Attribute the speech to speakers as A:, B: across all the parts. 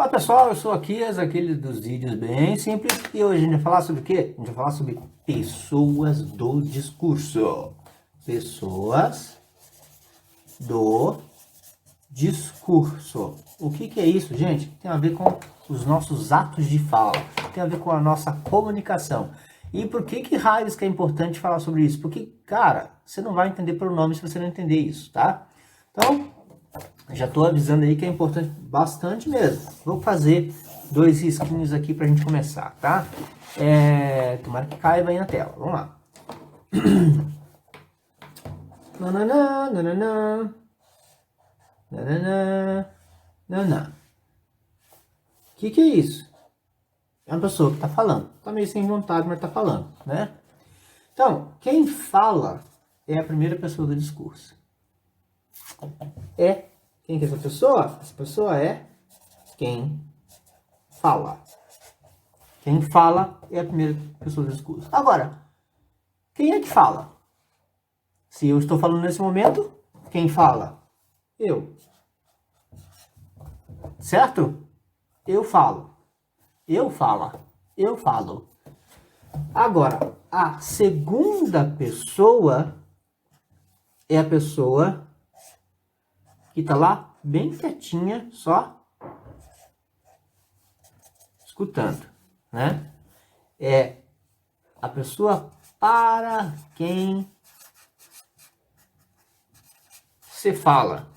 A: Fala pessoal, eu sou aquele dos vídeos bem simples e hoje a gente vai falar sobre o quê? A gente vai falar sobre pessoas do discurso. Pessoas do discurso. O que é isso, gente? Tem a ver com os nossos atos de fala, tem a ver com a nossa comunicação. E por que raios que é importante falar sobre isso? Porque, cara, você não vai entender pronome se você não entender isso, tá? Então, já estou avisando aí que é importante bastante mesmo. Vou fazer 2 risquinhos aqui para a gente começar, tá? Tomara que caiba aí na tela. Vamos lá. Nananã, nananã, nananã, nananã. O que é isso? É uma pessoa que está falando. Está meio sem vontade, mas está falando, né? Então, quem fala é a primeira pessoa do discurso. Quem que é essa pessoa? Essa pessoa é quem fala. Quem fala é a primeira pessoa do discurso. Agora, quem é que fala? Se eu estou falando nesse momento, quem fala? Eu. Certo? Eu falo. Eu falo. Eu falo. Agora, a segunda pessoa é a pessoa que está lá bem quietinha, só escutando, né? É a pessoa para quem se fala,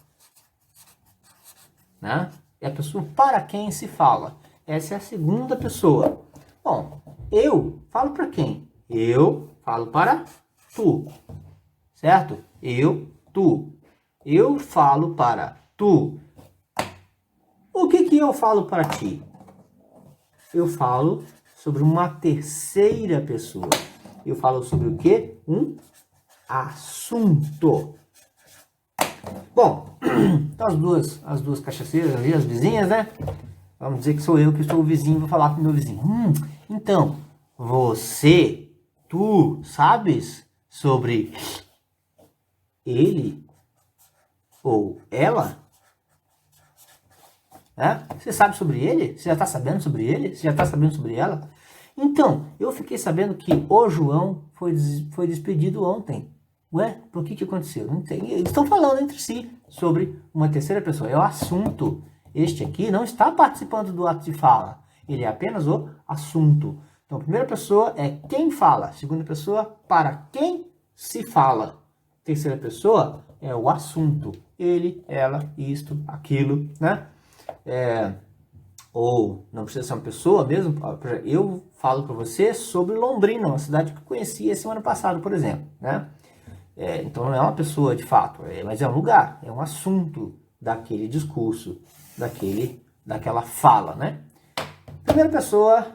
A: né? É a pessoa para quem se fala. Essa é a segunda pessoa. Bom, eu falo para quem? Eu falo para tu, certo? Eu, tu. Eu falo para tu. O que eu falo para ti? Eu falo sobre uma terceira pessoa. Eu falo sobre o quê? Um assunto. Bom, então as duas cachaceiras ali, as vizinhas, né? Vamos dizer que sou eu que estou o vizinho, vou falar para o meu vizinho. Então, tu sabes sobre ele ou ela? Você sabe sobre ele? Você já está sabendo sobre ele? Você já está sabendo sobre ela? Então, eu fiquei sabendo que o João foi despedido ontem. Ué, por que aconteceu? Não tem. Eles estão falando entre si sobre uma terceira pessoa. É o assunto. Este aqui não está participando do ato de fala. Ele é apenas o assunto. Então, a primeira pessoa é quem fala. Segunda pessoa, para quem se fala. Terceira pessoa é o assunto. Ele, ela, isto, aquilo, né? Ou não precisa ser uma pessoa mesmo. Eu falo para você sobre Londrina, uma cidade que eu conheci esse ano passado, por exemplo, né? Então não é uma pessoa de fato, mas é um lugar, é um assunto daquele discurso, daquela fala, né? Primeira pessoa,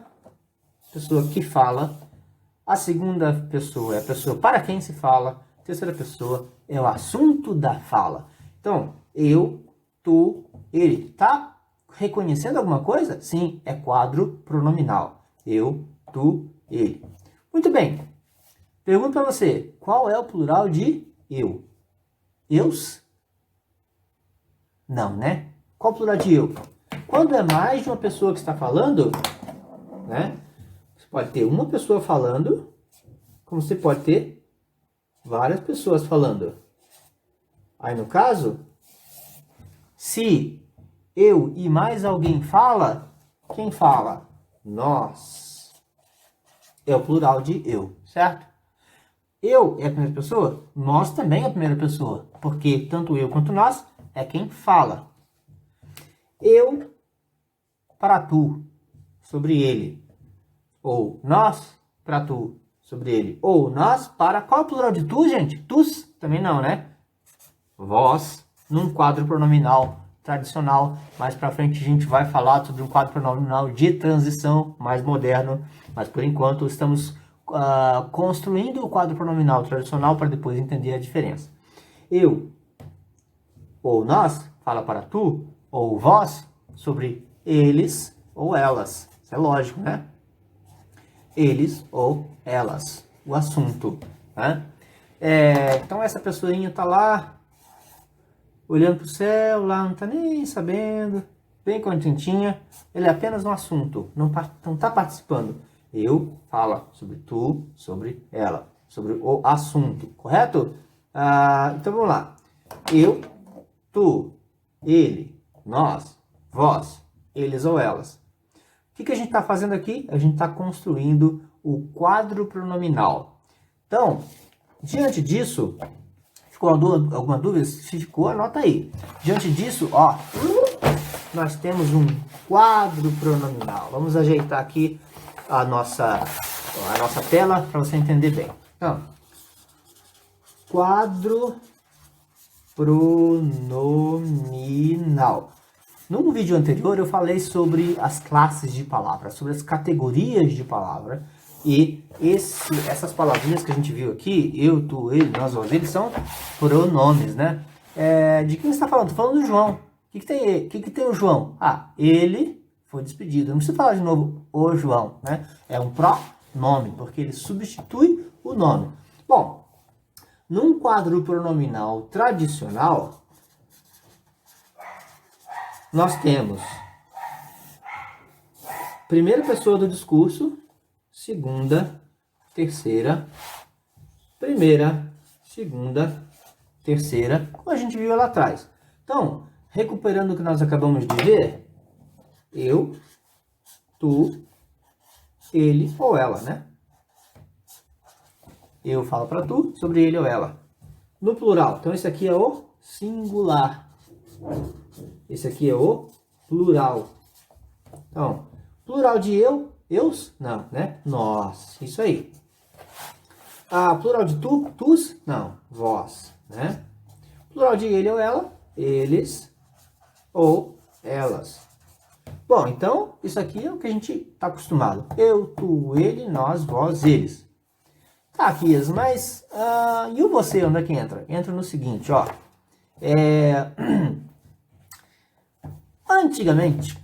A: pessoa que fala. A segunda pessoa é a pessoa para quem se fala. A terceira pessoa é o assunto da fala. Então, eu, tu, ele. Tá reconhecendo alguma coisa? Sim, é quadro pronominal. Eu, tu, ele. Muito bem. Pergunto para você, qual é o plural de eu? Eus? Não, né? Qual o plural de eu? Quando é mais de uma pessoa que está falando, né? Você pode ter uma pessoa falando, como você pode ter várias pessoas falando. Aí no caso, se eu e mais alguém fala, quem fala? Nós. É o plural de eu, certo? Eu é a primeira pessoa, nós também é a primeira pessoa, porque tanto eu quanto nós é quem fala. Eu para tu, sobre ele. Ou nós para tu, sobre ele. Ou nós para... Qual é o plural de tu, gente? Tus? Também não, né? Vós, num quadro pronominal tradicional. Mais pra frente a gente vai falar sobre um quadro pronominal de transição mais moderno. Mas por enquanto estamos construindo o quadro pronominal tradicional para depois entender a diferença. Eu ou nós fala para tu ou vós sobre eles ou elas. Isso é lógico, né? Eles ou elas. O assunto, né? Então essa pessoinha tá lá olhando pro céu, lá não tá nem sabendo, bem contentinha. Ele é apenas um assunto, não está participando. Eu fala sobre tu, sobre ela, sobre o assunto, correto? Então vamos lá. Eu, tu, ele, nós, vós, eles ou elas. O que a gente está fazendo aqui? A gente está construindo o quadro pronominal. Então, diante disso, ficou alguma dúvida? Se ficou, anota aí. Diante disso, ó, nós temos um quadro pronominal. Vamos ajeitar aqui a nossa tela para você entender bem. Então, quadro pronominal. No vídeo anterior eu falei sobre as classes de palavras, sobre as categorias de palavra. E essas palavrinhas que a gente viu aqui, eu, tu, ele, nós, vós, eles, são pronomes, né? De quem você está falando? Estou falando do João. O que tem o João? Ele foi despedido. Não precisa falar de novo o João, né? É um pronome, porque ele substitui o nome. Bom, num quadro pronominal tradicional, nós temos primeira pessoa do discurso, segunda, terceira, primeira, segunda, terceira, como a gente viu lá atrás. Então, recuperando o que nós acabamos de ver, eu, tu, ele ou ela, né? Eu falo para tu sobre ele ou ela. No plural, então esse aqui é o singular. Esse aqui é o plural. Então, plural de eu, eus? Não, né? Nós. Isso aí. Plural de tu, tus? Não, vós, né? Plural de ele ou ela? Eles ou elas. Bom, então, isso aqui é o que a gente está acostumado. Eu, tu, ele, nós, vós, eles. Tá, Kias, mas... e o você, onde é que entra? Entra no seguinte, ó. Antigamente,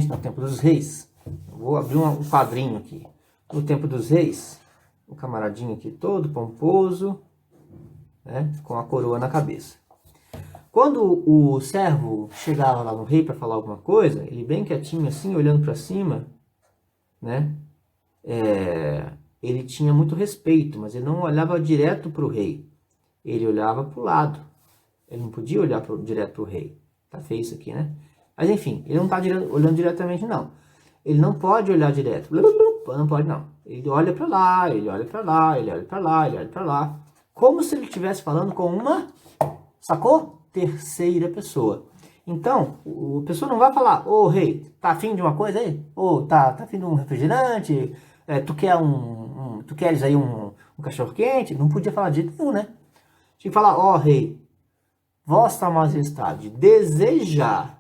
A: no tempo dos reis, vou abrir um quadrinho aqui. No tempo dos reis, o camaradinho aqui todo pomposo, né, com a coroa na cabeça. Quando o servo chegava lá no rei para falar alguma coisa, ele bem quietinho assim, olhando para cima, né, ele tinha muito respeito, mas ele não olhava direto para o rei. Ele olhava para o lado. Ele não podia olhar direto para o rei. Tá feio isso aqui, né? Mas enfim, ele não está olhando diretamente, não. Ele não pode olhar direto. Não pode, não. Ele olha para lá, ele olha para lá, ele olha para lá, ele olha para lá. Como se ele estivesse falando com uma, sacou? Terceira pessoa. Então, a pessoa não vai falar, ô rei, tá afim de uma coisa aí? Ô, tá afim de um refrigerante? Tu queres aí um cachorro quente? Não podia falar de jeito nenhum, né? Tinha que falar, ó rei, Vossa Majestade deseja,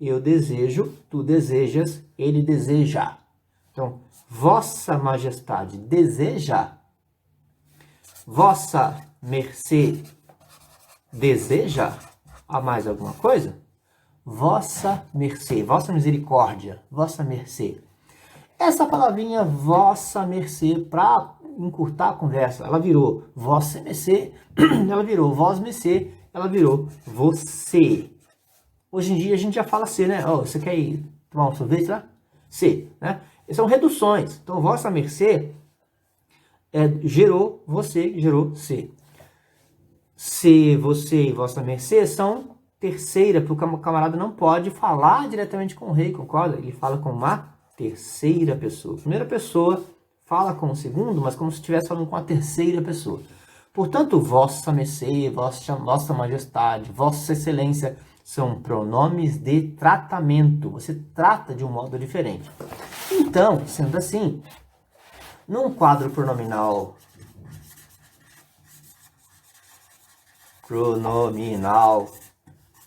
A: eu desejo, tu desejas, ele deseja. Então, Vossa Majestade deseja, Vossa Mercê deseja. Há mais alguma coisa? Vossa Mercê, Vossa Misericórdia, Vossa Mercê. Essa palavrinha Vossa Mercê, para encurtar a conversa, ela virou Vossa Mercê, ela virou Vós Mercê, ela virou você. Hoje em dia a gente já fala C, né? Você quer ir tomar um sorvete lá? C, né? São reduções. Então, Vossa Mercê gerou você, gerou C. Se, você e Vossa Mercê são terceira, porque o camarada não pode falar diretamente com o rei, concorda? Ele fala com uma terceira pessoa. Primeira pessoa fala com o segundo, mas como se estivesse falando com a terceira pessoa. Portanto, Vossa Mercê, Vossa Majestade, Vossa Excelência são pronomes de tratamento. Você trata de um modo diferente. Então, sendo assim, num quadro pronominal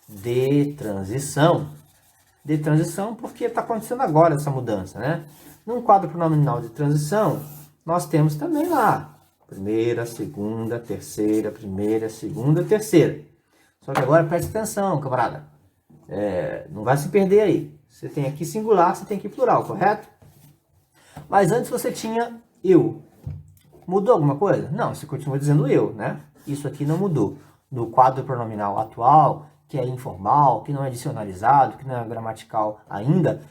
A: de transição porque está acontecendo agora essa mudança, né? Num quadro pronominal de transição, nós temos também lá primeira, segunda, terceira, primeira, segunda, terceira. Só que agora preste atenção, camarada. Não vai se perder aí. Você tem aqui singular, você tem aqui plural, correto? Mas antes você tinha eu. Mudou alguma coisa? Não, você continua dizendo eu, né? Isso aqui não mudou. No quadro pronominal atual, que é informal, que não é dicionarizado, que não é gramatical ainda,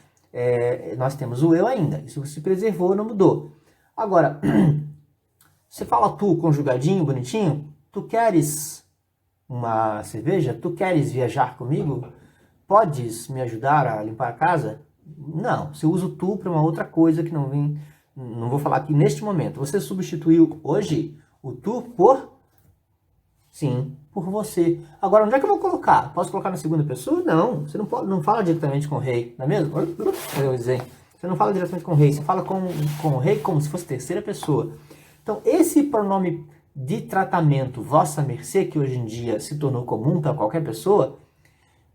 A: nós temos o eu ainda. Isso se preservou, não mudou. Agora, você fala tu conjugadinho, bonitinho, tu queres uma cerveja? Tu queres viajar comigo? Podes me ajudar a limpar a casa? Não, você usa o tu para uma outra coisa que não vou falar aqui neste momento. Você substituiu hoje o tu por sim, por você. Agora, onde é que eu vou colocar? Posso colocar na segunda pessoa? Não, você não fala diretamente com o rei, não é mesmo? Você não fala diretamente com o rei, você fala com o rei como se fosse terceira pessoa. Então, esse pronome de tratamento, vossa mercê, que hoje em dia se tornou comum para qualquer pessoa,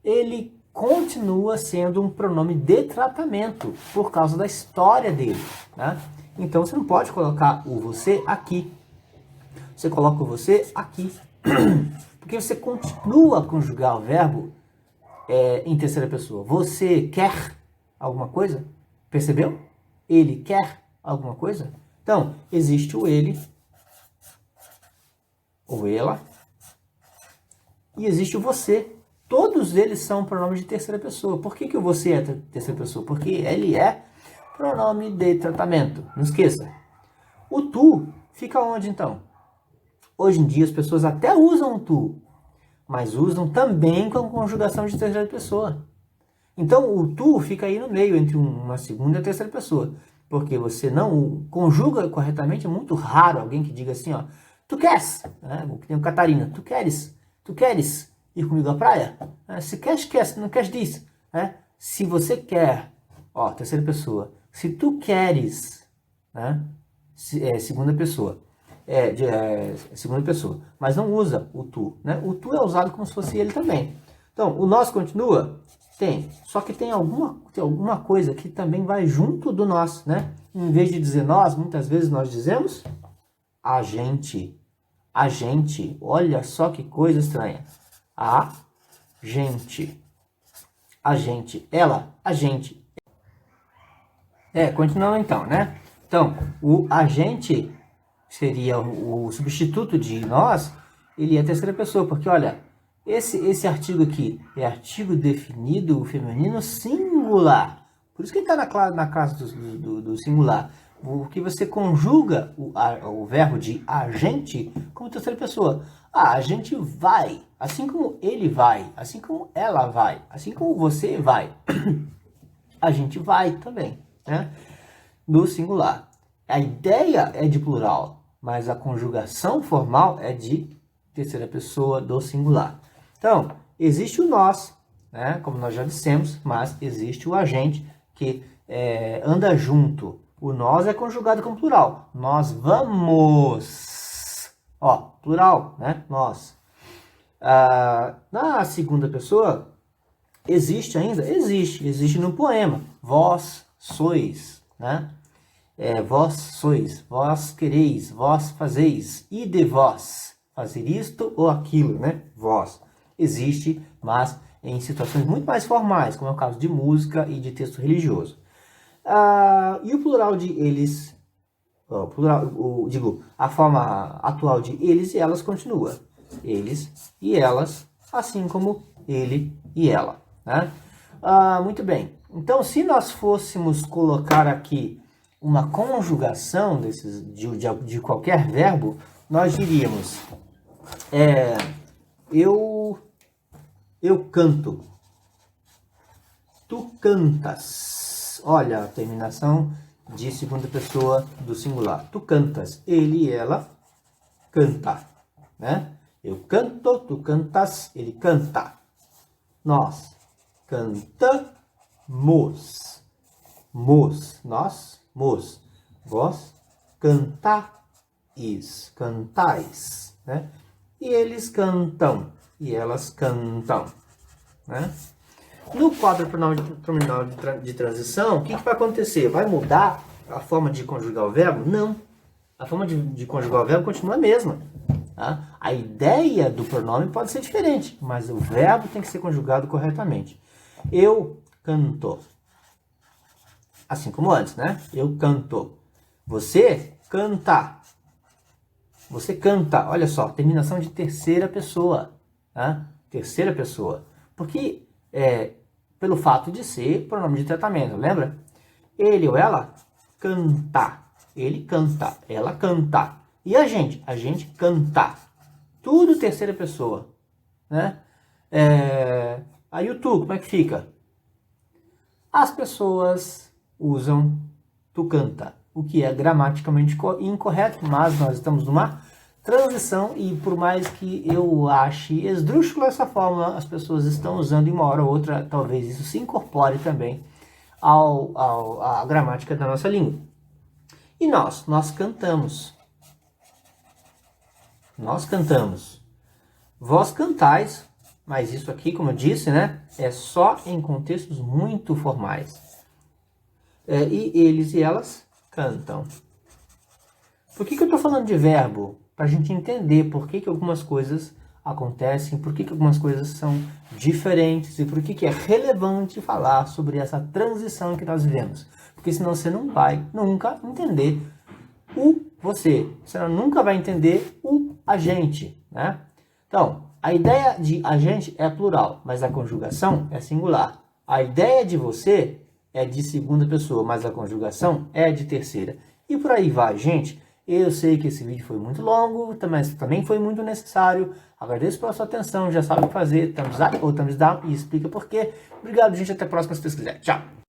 A: ele continua sendo um pronome de tratamento por causa da história dele. Né? Então, você não pode colocar o você aqui. Você coloca o você aqui. Porque você continua a conjugar o verbo em terceira pessoa. Você quer alguma coisa? Percebeu? Ele quer alguma coisa? Então, existe o ele, ou ela, e existe o você. Todos eles são pronomes de terceira pessoa. Por que o você é terceira pessoa? Porque ele é pronome de tratamento. Não esqueça. O tu fica onde então? Hoje em dia as pessoas até usam o tu, mas usam também com conjugação de terceira pessoa. Então o tu fica aí no meio entre uma segunda e a terceira pessoa, porque você não conjuga corretamente. É muito raro alguém que diga assim, ó, tu queres, né? Que tem o Catarina, tu queres ir comigo à praia? Se queres, não queres diz. Se você quer, ó, terceira pessoa, se tu queres, né? Segunda pessoa. Segunda pessoa, mas não usa o tu, né? O tu é usado como se fosse ele também. Então, o nós continua? Tem, só que tem alguma coisa que também vai junto do nós, né? Em vez de dizer nós, muitas vezes nós dizemos a gente. A gente, olha só que coisa estranha. A gente. A gente, ela, a gente. Continuando então, né? Então, o agente seria o substituto de nós, ele é a terceira pessoa, porque olha, esse artigo aqui é artigo definido feminino singular. Por isso que ele está na classe do singular. Porque você conjuga o verbo de agente como terceira pessoa. A gente vai, assim como ele vai, assim como ela vai, assim como você vai. A gente vai também, né? No singular. A ideia é de plural, mas a conjugação formal é de terceira pessoa do singular. Então, existe o nós, né, como nós já dissemos, mas existe o agente que anda junto. O nós é conjugado com plural. Nós vamos. Ó, plural, né? Nós. Na segunda pessoa, existe ainda? Existe no poema. Vós sois, né? Vós sois, vós quereis, vós fazeis, e de vós, fazer isto ou aquilo, né? Vós. Existe, mas em situações muito mais formais, como é o caso de música e de texto religioso. E o plural de eles, a forma atual de eles e elas continua. Eles e elas, assim como ele e ela, né? Muito bem. Então, se nós fôssemos colocar aqui uma conjugação de qualquer verbo, nós diríamos eu canto, tu cantas. Olha a terminação de segunda pessoa do singular. Tu cantas, ele e ela canta, né? Eu canto, tu cantas, ele canta. Nós cantamos. Nós, vós cantais, né? E eles cantam, e elas cantam, né? No quadro pronominal de transição, o que vai acontecer? Vai mudar a forma de conjugar o verbo? Não. A forma de conjugar o verbo continua a mesma. Tá? A ideia do pronome pode ser diferente, mas o verbo tem que ser conjugado corretamente. Eu canto. Assim como antes, né? Eu canto. Você canta. Você canta. Olha só, terminação de terceira pessoa. Tá? Terceira pessoa. Porque, pelo fato de ser pronome de tratamento, lembra? Ele ou ela canta. Ele canta, ela canta. E a gente? A gente canta. Tudo terceira pessoa, né? Aí o tu, como é que fica? As pessoas usam tu canta, o que é gramaticalmente incorreto, mas nós estamos numa transição e por mais que eu ache esdrúxula essa fórmula, as pessoas estão usando em uma hora ou outra, talvez isso se incorpore também à gramática da nossa língua. E nós cantamos. Nós cantamos. Vós cantais, mas isso aqui, como eu disse, né, é só em contextos muito formais. E eles e elas cantam. Por que eu estou falando de verbo? Para a gente entender por que algumas coisas acontecem, por que algumas coisas são diferentes e por que é relevante falar sobre essa transição que nós vivemos. Porque senão você não vai nunca entender você nunca vai entender o agente, né? Então, a ideia de agente é plural, mas a conjugação é singular. A ideia de você é de segunda pessoa, mas a conjugação é de terceira. E por aí vai, gente. Eu sei que esse vídeo foi muito longo, mas também foi muito necessário. Agradeço pela sua atenção, já sabe o que fazer, thumbs up ou thumbs down e explica por quê. Obrigado, gente, até a próxima se vocês quiserem. Tchau!